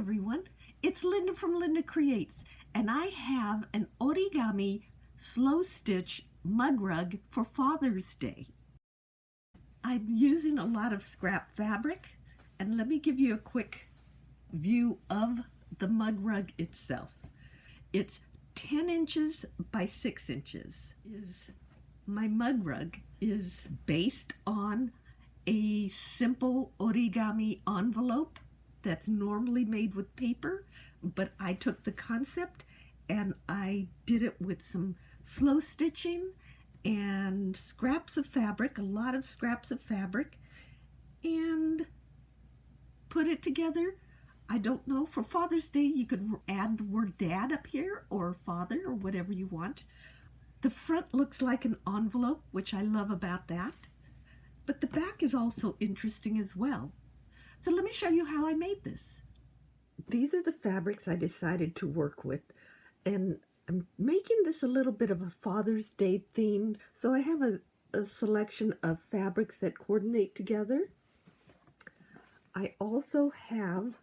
everyone, it's Linda from LyndaCreates, and I have an origami slow stitch mug rug for Father's Day. I'm using a lot of scrap fabric, and let me give you a quick view of the mug rug itself. It's 10 inches by 6 inches. My mug rug is based on a simple origami envelope that's normally made with paper, but I took the concept and I did it with some slow stitching and scraps of fabric, a lot of scraps of fabric, and put it together. I don't know, for Father's Day you could add the word dad up here, or father, or whatever you want. The front looks like an envelope, which I love about that, but the back is also interesting as well. So let me show you how I made this. These are the fabrics I decided to work with, and I'm making this a little bit of a Father's Day theme. So I have a selection of fabrics that coordinate together. I also have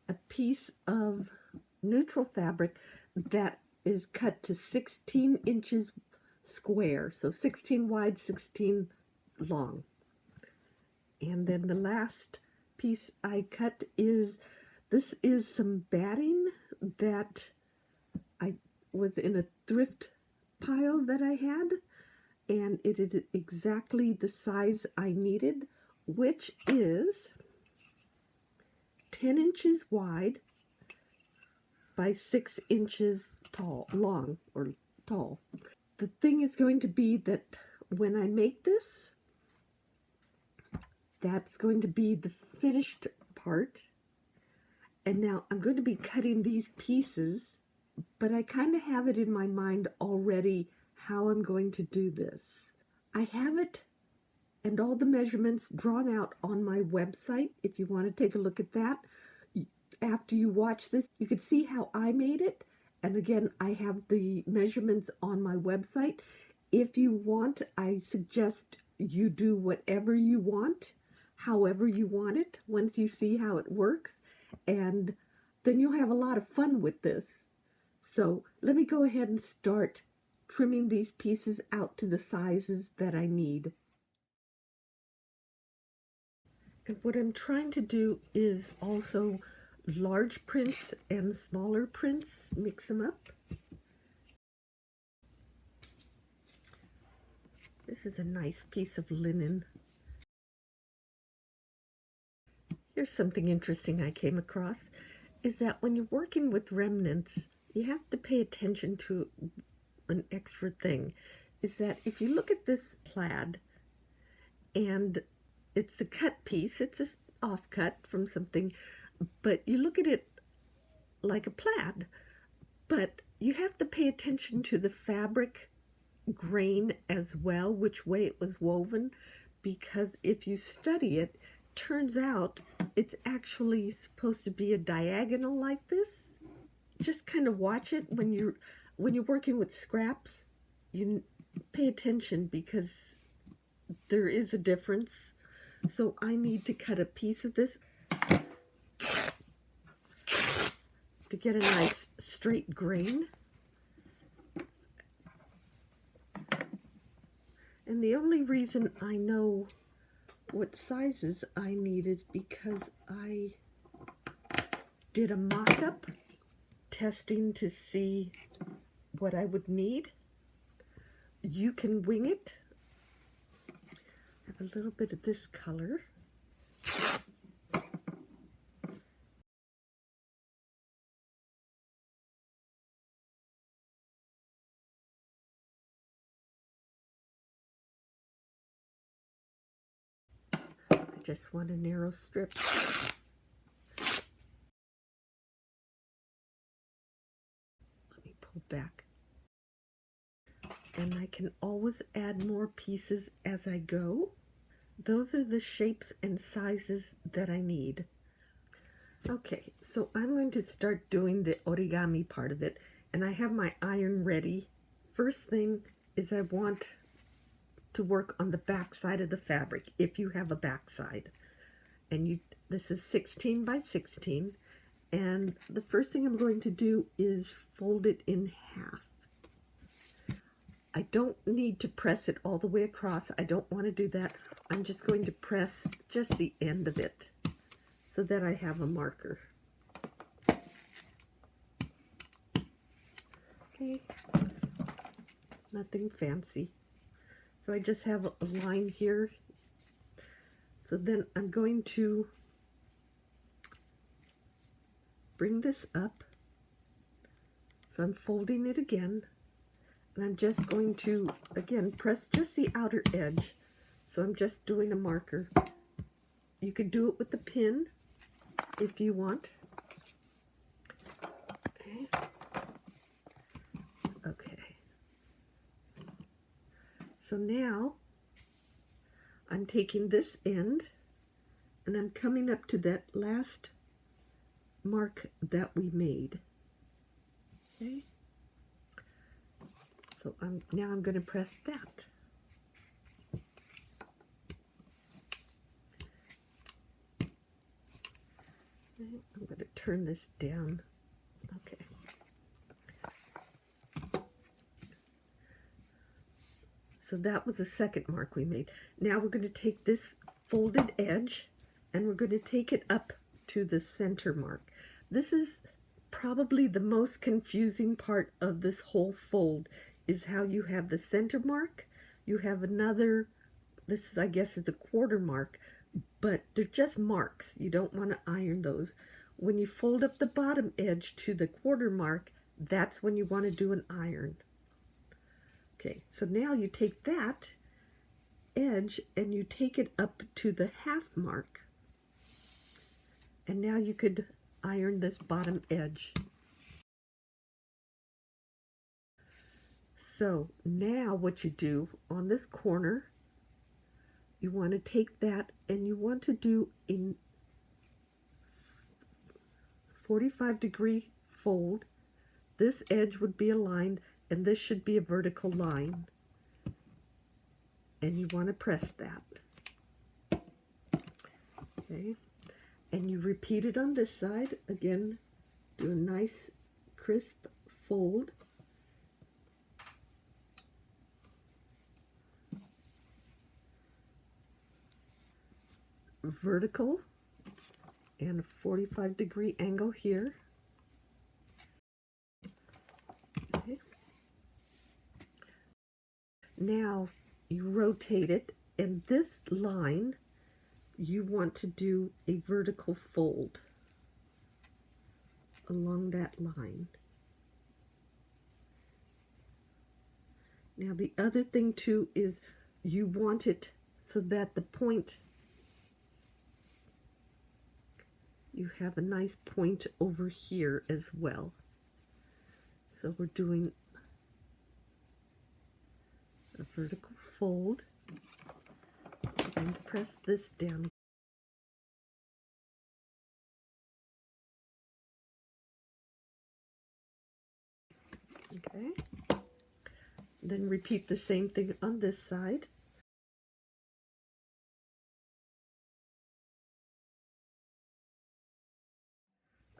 a piece of neutral fabric that is cut to 16 inches square, so 16 wide, 16 long. And then the last piece I cut is some batting that I was in a thrift pile that I had, and it is exactly the size I needed, which is 10 inches wide by 6 inches long. The thing is going to be that when I make this, that's going to be the finished part. And now I'm going to be cutting these pieces, but I kind of have it in my mind already how I'm going to do this. I have it and all the measurements drawn out on my website. If you want to take a look at that, after you watch this, you can see how I made it. And again, I have the measurements on my website. If you want, I suggest you do whatever you want, however you want it, once you see how it works, and then you'll have a lot of fun with this. So let me go ahead and start trimming these pieces out to the sizes that I need. And what I'm trying to do is also large prints and smaller prints, mix them up. This is a nice piece of linen. Here's something interesting I came across, is that when you're working with remnants, you have to pay attention to an extra thing, is that if you look at this plaid, and it's a cut piece, it's an offcut from something, but you look at it like a plaid, but you have to pay attention to the fabric grain as well, which way it was woven, because if you study it, turns out it's actually supposed to be a diagonal like this. Just kind of watch it when you're working with scraps. You pay attention because there is a difference. So I need to cut a piece of this to get a nice straight grain. And the only reason I know what sizes I need is because I did a mock-up testing to see what I would need. You can wing it. I have a little bit of this color. I just want a narrow strip. Let me pull back. And I can always add more pieces as I go. Those are the shapes and sizes that I need. Okay, so I'm going to start doing the origami part of it, and I have my iron ready. First thing is I want to work on the back side of the fabric, if you have a back side. And this is 16 by 16, And the first thing I'm going to do is fold it in half. I don't need to press it all the way across. I don't want to do that. I'm just going to press just the end of it so that I have a marker. Okay, nothing fancy. So I just have a line here. So then I'm going to bring this up. So I'm folding it again. And I'm just going to, again, press just the outer edge. So I'm just doing a marker. You could do it with the pin if you want. Okay. So now I'm taking this end and I'm coming up to that last mark that we made. Okay. So now I'm going to press that. I'm going to turn this down. Okay. So that was the second mark we made. Now we're going to take this folded edge and we're going to take it up to the center mark. This is probably the most confusing part of this whole fold, is how you have the center mark, you have another, this is, I guess, is a quarter mark, but they're just marks. You don't want to iron those. When you fold up the bottom edge to the quarter mark, that's when you want to do an iron. Okay, so now you take that edge and you take it up to the half mark. And now you could iron this bottom edge. So now what you do on this corner, you want to take that and you want to do a 45-degree fold. This edge would be aligned and this should be a vertical line. And you want to press that. Okay. And you repeat it on this side. Again, do a nice crisp fold. Vertical and a 45-degree angle here. Okay. Now you rotate it, and this line you want to do a vertical fold along that line. Now the other thing too is you want it so that the point, you have a nice point over here as well. So we're doing a vertical fold. I'm going to press this down. Okay. Then repeat the same thing on this side.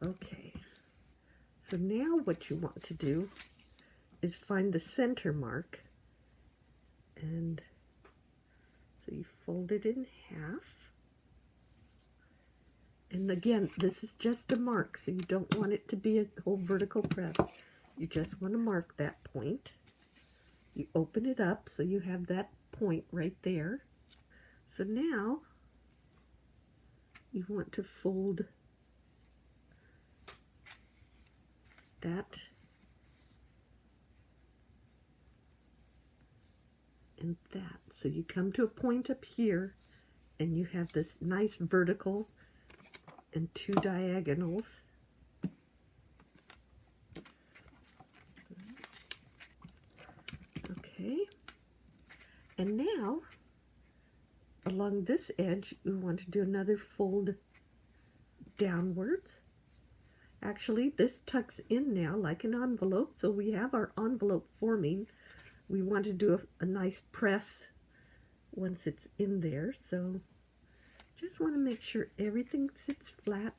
Okay. So now what you want to do is find the center mark, and so you fold it in half. And again, this is just a mark, so you don't want it to be a whole vertical press. You just want to mark that point. You open it up so you have that point right there. So now you want to fold that and that. So you come to a point up here and you have this nice vertical and two diagonals. Okay. And now along this edge we want to do another fold downwards. Actually, this tucks in now like an envelope, so we have our envelope forming. We want to do a nice press once it's in there, so just want to make sure everything sits flat.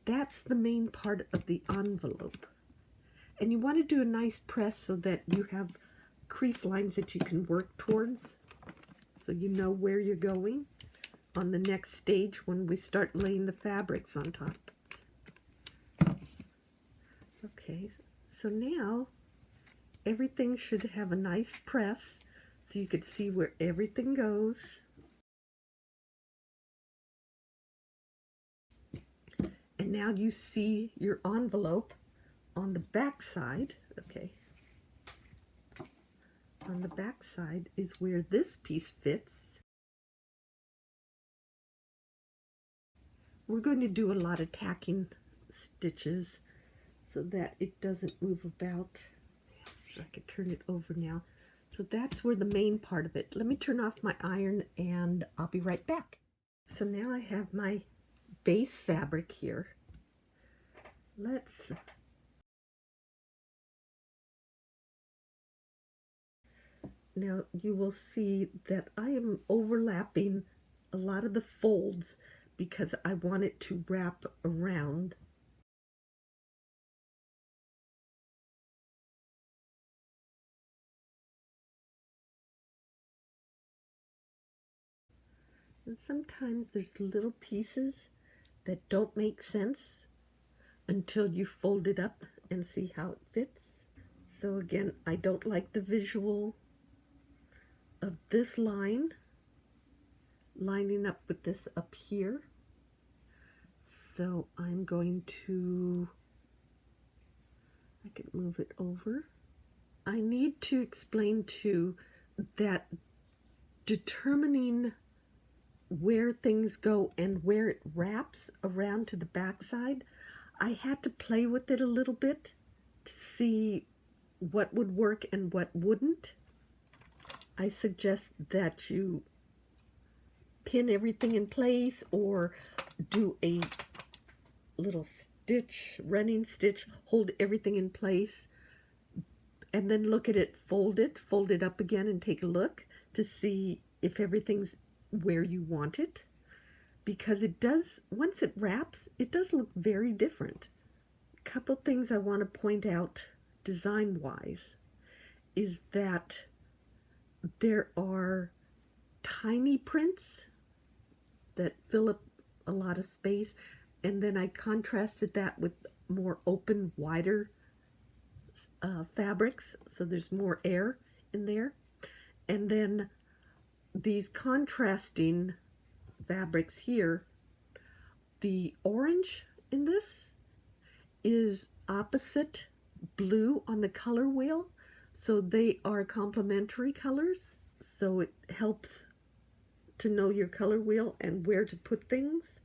that's the main part of the envelope. And you want to do a nice press so that you have crease lines that you can work towards, so you know where you're going on the next stage when we start laying the fabrics on top. Okay, so now everything should have a nice press so you could see where everything goes. And now you see your envelope on the back side. Okay, on the back side is where this piece fits. We're going to do a lot of tacking stitches so that it doesn't move about. I could turn it over now. So that's where the main part of it. Let me turn off my iron and I'll be right back. So now I have my base fabric here. Now you will see that I am overlapping a lot of the folds because I want it to wrap around. And sometimes there's little pieces that don't make sense until you fold it up and see how it fits. So again, I don't like the visual of this line lining up with this up here. So I'm going to, I can move it over. I need to explain too that determining where things go and where it wraps around to the backside, I had to play with it a little bit to see what would work and what wouldn't. I suggest that you pin everything in place or do a little stitch, running stitch, hold everything in place, and then look at it, fold it up again and take a look to see if everything's where you want it. Because it does, once it wraps, it does look very different. A couple things I want to point out design-wise is that there are tiny prints that fill up a lot of space, and then I contrasted that with more open, wider fabrics, so there's more air in there. And then these contrasting fabrics here, the orange in this is opposite blue on the color wheel, so they are complementary colors, so it helps to know your color wheel and where to put things.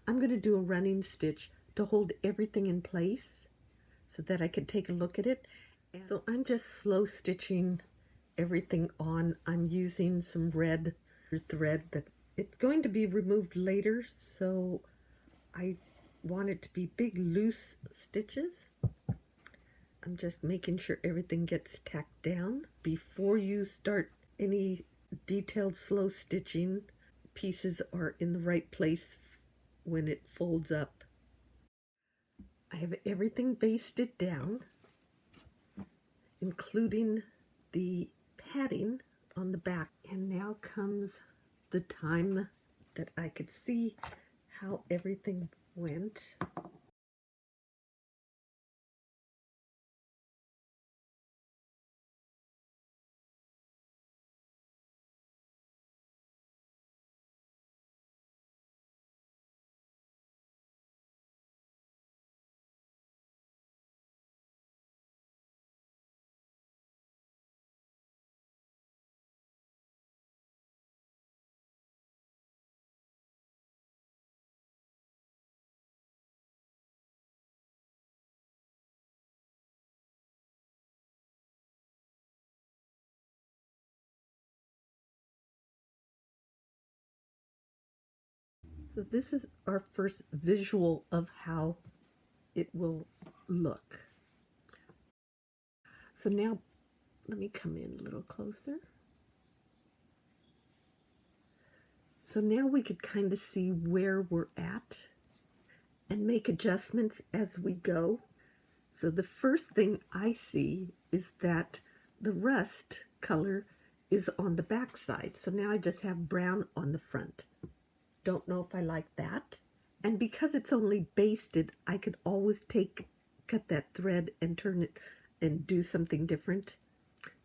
I'm going to do a running stitch to hold everything in place so that I can take a look at it. So I'm just slow stitching everything on. I'm using some red thread that it's going to be removed later, so I want it to be big loose stitches. I'm just making sure everything gets tacked down. Before you start any detailed slow stitching, pieces are in the right place when it folds up. I have everything basted down, including the padding on the back. And now comes the time that I could see how everything went. So this is our first visual of how it will look. So now let me come in a little closer. So now we could kind of see where we're at. and make adjustments as we go. So the first thing I see is that the rust color is on the back side. So now I just have brown on the front. Don't know if I like that. And because it's only basted, I could always cut that thread and turn it and do something different.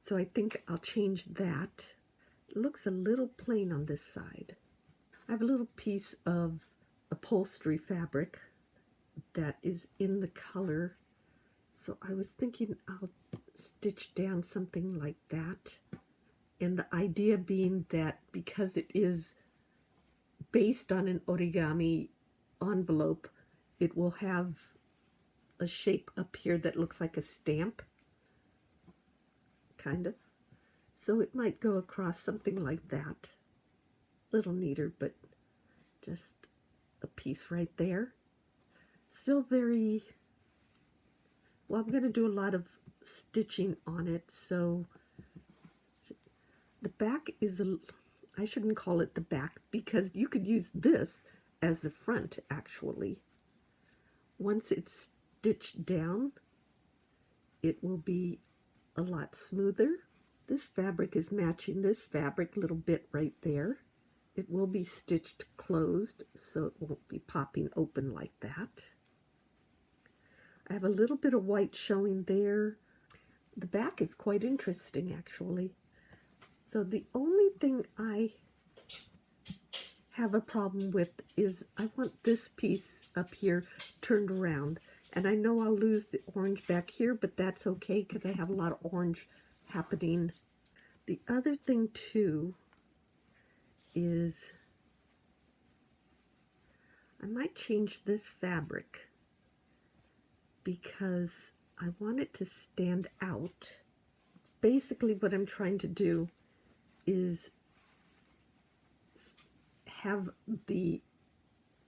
So I think I'll change that. It looks a little plain on this side. I have a little piece of upholstery fabric that is in the color. So I was thinking I'll stitch down something like that. And the idea being that because it is based on an origami envelope, it will have a shape up here that looks like a stamp, kind of. So it might go across something like that. A little neater, but just a piece right there. Still very, well, I'm going to do a lot of stitching on it, so the back is I shouldn't call it the back because you could use this as the front actually. Once it's stitched down, it will be a lot smoother. This fabric is matching this fabric, little bit right there. It will be stitched closed, so it won't be popping open like that. I have a little bit of white showing there. The back is quite interesting, actually. So the only thing I have a problem with is I want this piece up here turned around. And I know I'll lose the orange back here, but that's okay because I have a lot of orange happening. The other thing, too, is I might change this fabric because I want it to stand out. Basically, what I'm trying to do is have the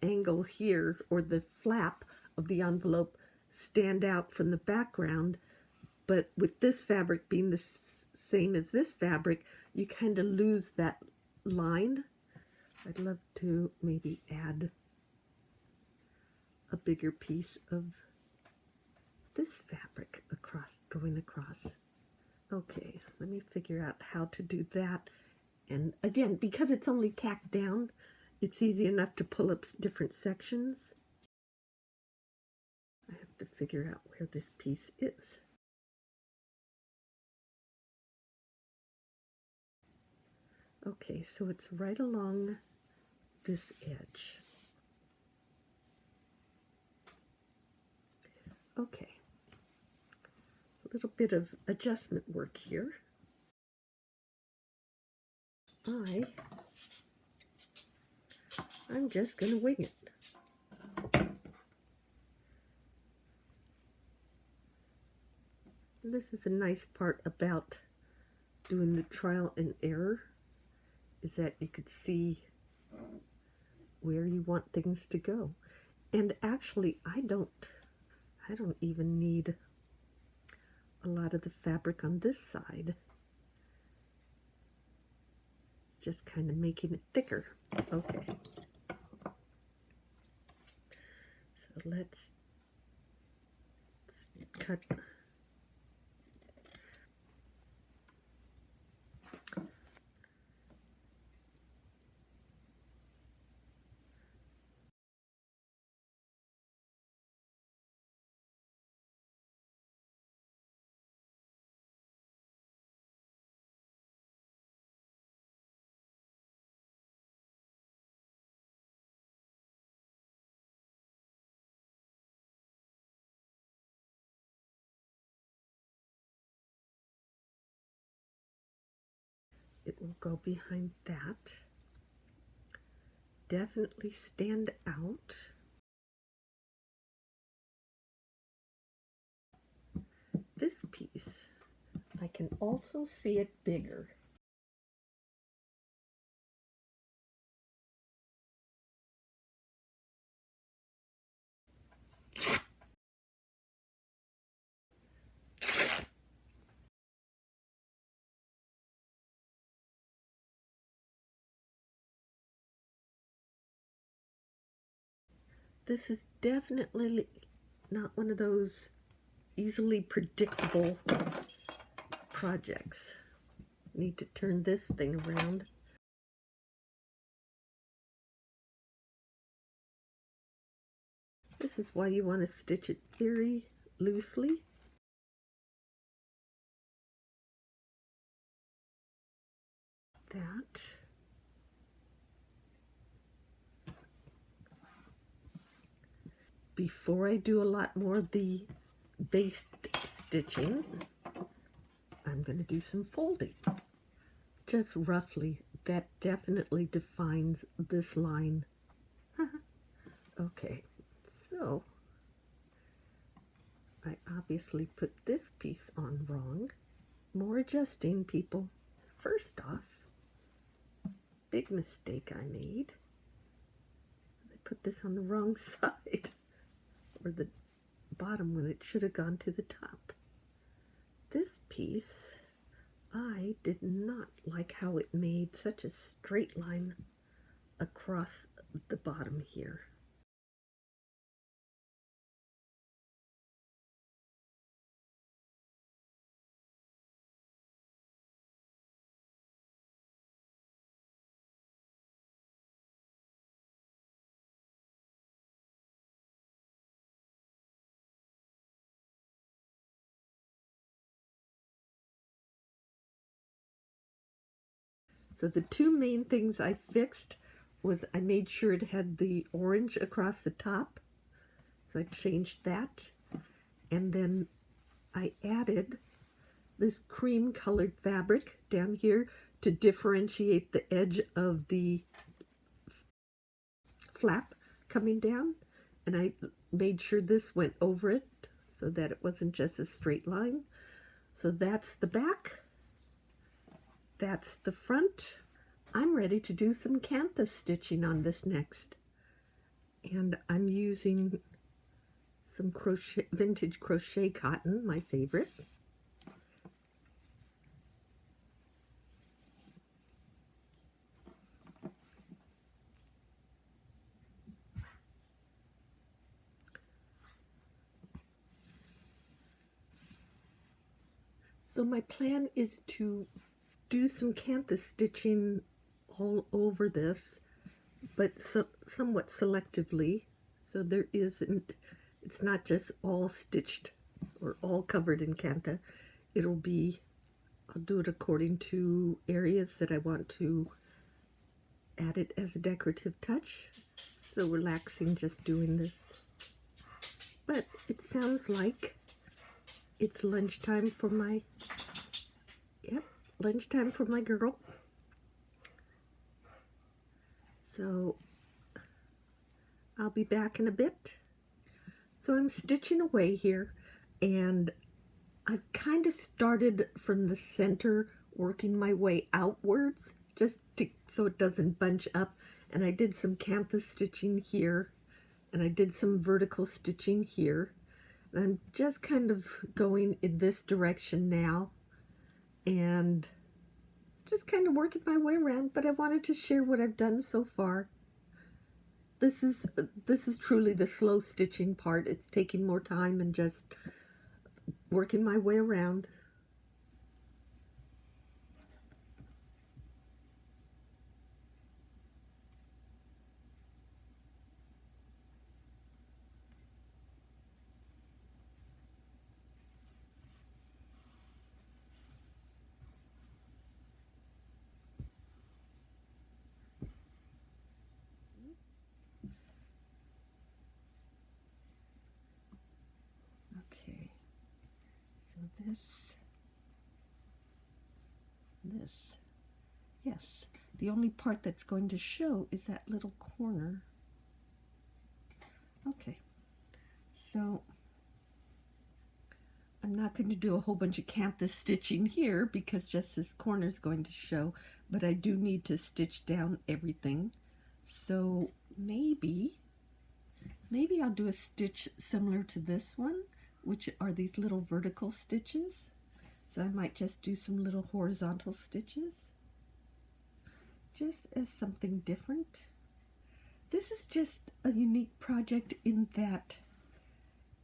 angle here, or the flap of the envelope, stand out from the background, but with this fabric being the same as this fabric, you kind of lose that line. I'd love to maybe add a bigger piece of this fabric going across. Okay, let me figure out how to do that. And again, because it's only tacked down, it's easy enough to pull up different sections. I have to figure out where this piece is. Okay, so it's right along this edge. Okay, a little bit of adjustment work here. I'm just going to wing it. And this is a nice part about doing the trial and error, is that you could see where you want things to go. And actually, I don't even need a lot of the fabric on this side. It's just kind of making it thicker. Okay. So let's cut. It will go behind that. Definitely stand out. This piece, I can also see it bigger. This is definitely not one of those easily predictable projects. Need to turn this thing around. This is why you want to stitch it very loosely. That. Before I do a lot more of the base stitching, I'm going to do some folding. Just roughly. That definitely defines this line. Okay, so I obviously put this piece on wrong. More adjusting, people. First off, big mistake I made. I put this on the wrong side, or the bottom when it should have gone to the top. This piece, I did not like how it made such a straight line across the bottom here. So the two main things I fixed was I made sure it had the orange across the top. So I changed that. And then I added this cream colored fabric down here to differentiate the edge of the flap coming down. And I made sure this went over it so that it wasn't just a straight line. So that's the back. That's the front. I'm ready to do some canthus stitching on this next. And I'm using some crochet, vintage crochet cotton, my favorite. So my plan is to do some canthus stitching all over this, but somewhat selectively, so there isn't, it's not just all stitched or all covered in cantha. It'll be, I'll do it according to areas that I want to add it as a decorative touch. So relaxing just doing this. But it sounds like it's lunchtime for my, lunchtime for my girl. So I'll be back in a bit. So I'm stitching away here, and I've kind of started from the center, working my way outwards, just so it doesn't bunch up. And I did some canthus stitching here, and I did some vertical stitching here. And I'm just kind of going in this direction now, and just kind of working my way around, but I wanted to share what I've done so far. This is truly the slow stitching part. It's taking more time and just working my way around. Okay, so this, yes, the only part that's going to show is that little corner. Okay, so I'm not going to do a whole bunch of canthus stitching here because just this corner is going to show, but I do need to stitch down everything. So maybe I'll do a stitch similar to this one, which are these little vertical stitches. So I might just do some little horizontal stitches, just as something different. This is just a unique project in that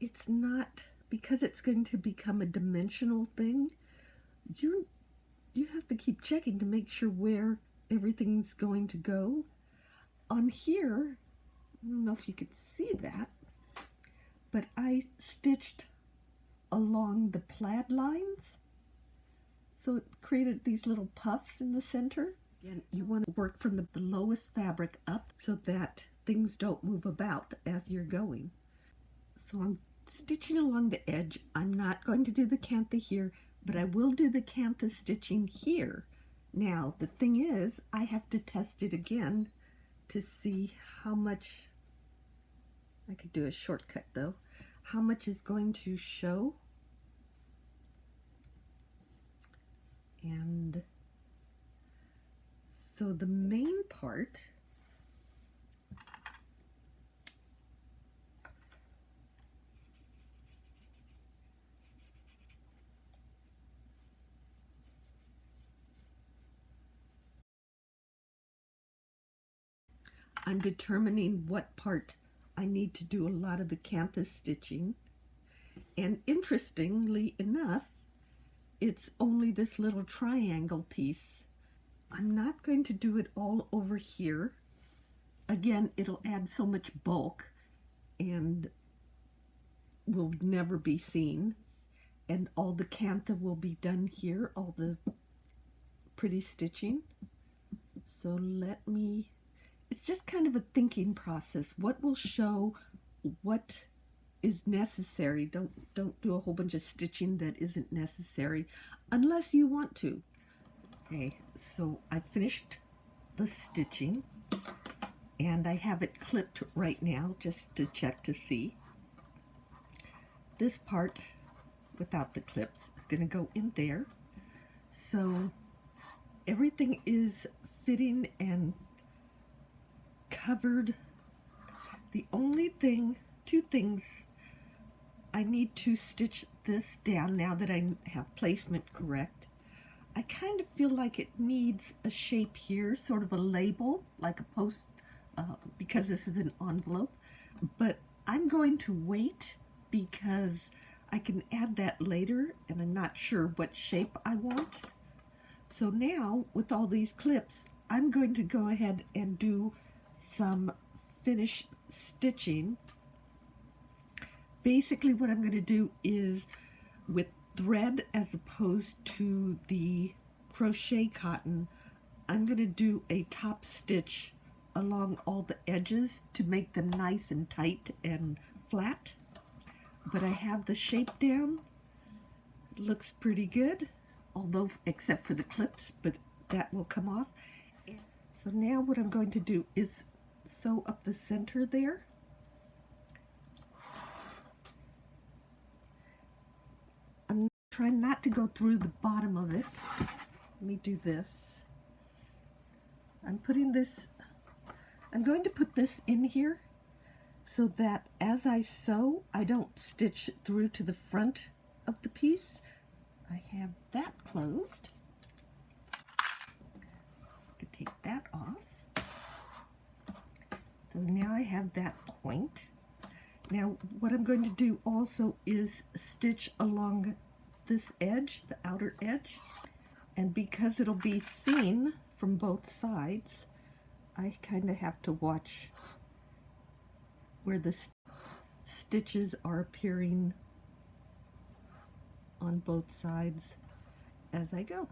it's not, because it's going to become a dimensional thing, you have to keep checking to make sure where everything's going to go. On here, I don't know if you could see that, but I stitched along the plaid lines. So it created these little puffs in the center. Again, you want to work from the lowest fabric up so that things don't move about as you're going. So I'm stitching along the edge. I'm not going to do the cantha here, but I will do the cantha stitching here. Now, the thing is, I have to test it again to see how much, I could do a shortcut though, how much is going to show. And so the main part, I'm determining what part I need to do a lot of the cantha stitching. And interestingly enough, it's only this little triangle piece. I'm not going to do it all over here. Again, it'll add so much bulk and will never be seen. And all the cantha will be done here, all the pretty stitching. So let me, it's just kind of a thinking process. What will show, what is necessary. Don't do a whole bunch of stitching that isn't necessary unless you want to. Okay, so I finished the stitching and I have it clipped right now just to check to see. This part without the clips is going to go in there. So everything is fitting and covered. The only thing, two things, I need to stitch this down now that I have placement correct. I kind of feel like it needs a shape here, sort of a label, like a post, because this is an envelope. But I'm going to wait because I can add that later, and I'm not sure what shape I want. So now, with all these clips, I'm going to go ahead and do some finish stitching. Basically what I'm going to do is, with thread as opposed to the crochet cotton, I'm going to do a top stitch along all the edges to make them nice and tight and flat. But I have the shape down. It looks pretty good, although except for the clips, but that will come off. So now what I'm going to do is sew up the center there. I'm trying not to go through the bottom of it. Let me do this. I'm going to put this in here so that as I sew, I don't stitch through to the front of the piece. I have that closed. I can take that off. So now I have that point. Now what I'm going to do also is stitch along this edge, the outer edge, and because it'll be seen from both sides, I kind of have to watch where the stitches are appearing on both sides as I go.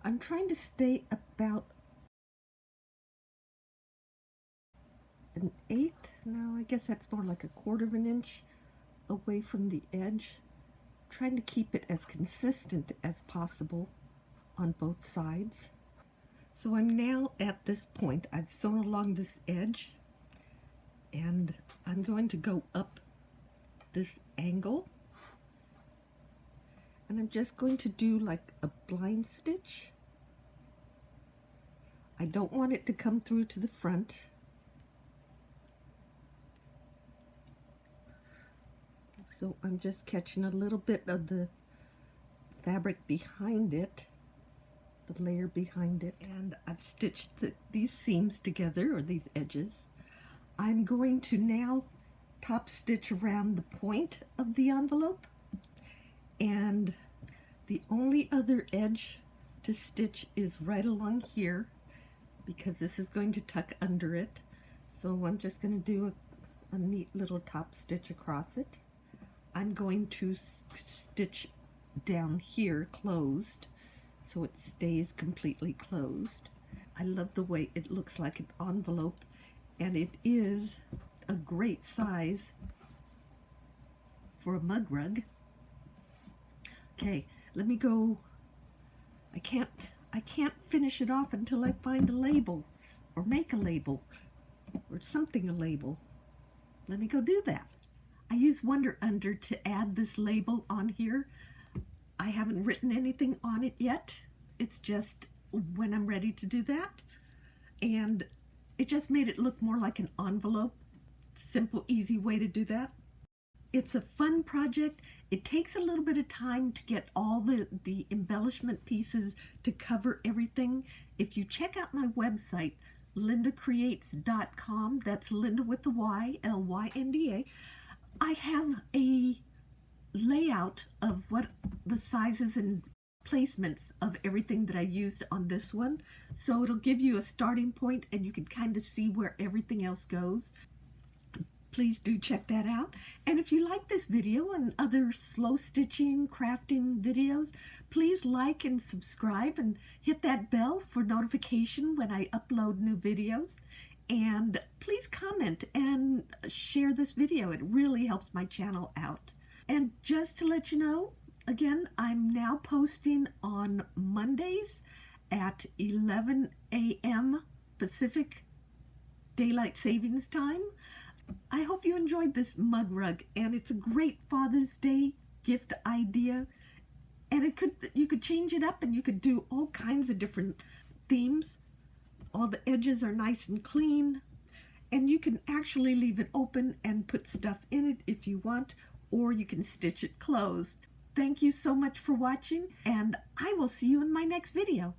I'm trying to stay about an eighth, no, I guess that's more like a quarter of an inch away from the edge, trying to keep it as consistent as possible on both sides. So I'm now at this point. I've sewn along this edge and I'm going to go up this angle, and I'm just going to do like a blind stitch. I don't want it to come through to the front. So I'm just catching a little bit of the fabric behind it, the layer behind it, and I've stitched these seams together, or these edges. I'm going to now top stitch around the point of the envelope, and the only other edge to stitch is right along here because this is going to tuck under it. So I'm just going to do a neat little top stitch across it. I'm going to stitch down here closed so it stays completely closed. I love the way it looks like an envelope, and it is a great size for a mug rug. Okay, let me go. I can't finish it off until I find a label or make a label or something a label. Let me go do that. I use Wonder Under to add this label on here. I haven't written anything on it yet. It's just when I'm ready to do that. And it just made it look more like an envelope. Simple, easy way to do that. It's a fun project. It takes a little bit of time to get all the embellishment pieces to cover everything. If you check out my website, LyndaCreates.com, that's Lynda with the Y, L-Y-N-D-A, I have a layout of what the sizes and placements of everything that I used on this one. So it'll give you a starting point and you can kind of see where everything else goes. Please do check that out. And if you like this video and other slow stitching, crafting videos, please like and subscribe and hit that bell for notification when I upload new videos. And please comment and share this video. It really helps my channel out. And just to let you know, again, I'm now posting on Mondays at 11 a.m. Pacific Daylight Savings Time. I hope you enjoyed this mug rug, and it's a great Father's Day gift idea. And you could change it up and you could do all kinds of different themes. All the edges are nice and clean, and you can actually leave it open and put stuff in it if you want, or you can stitch it closed. Thank you so much for watching, and I will see you in my next video.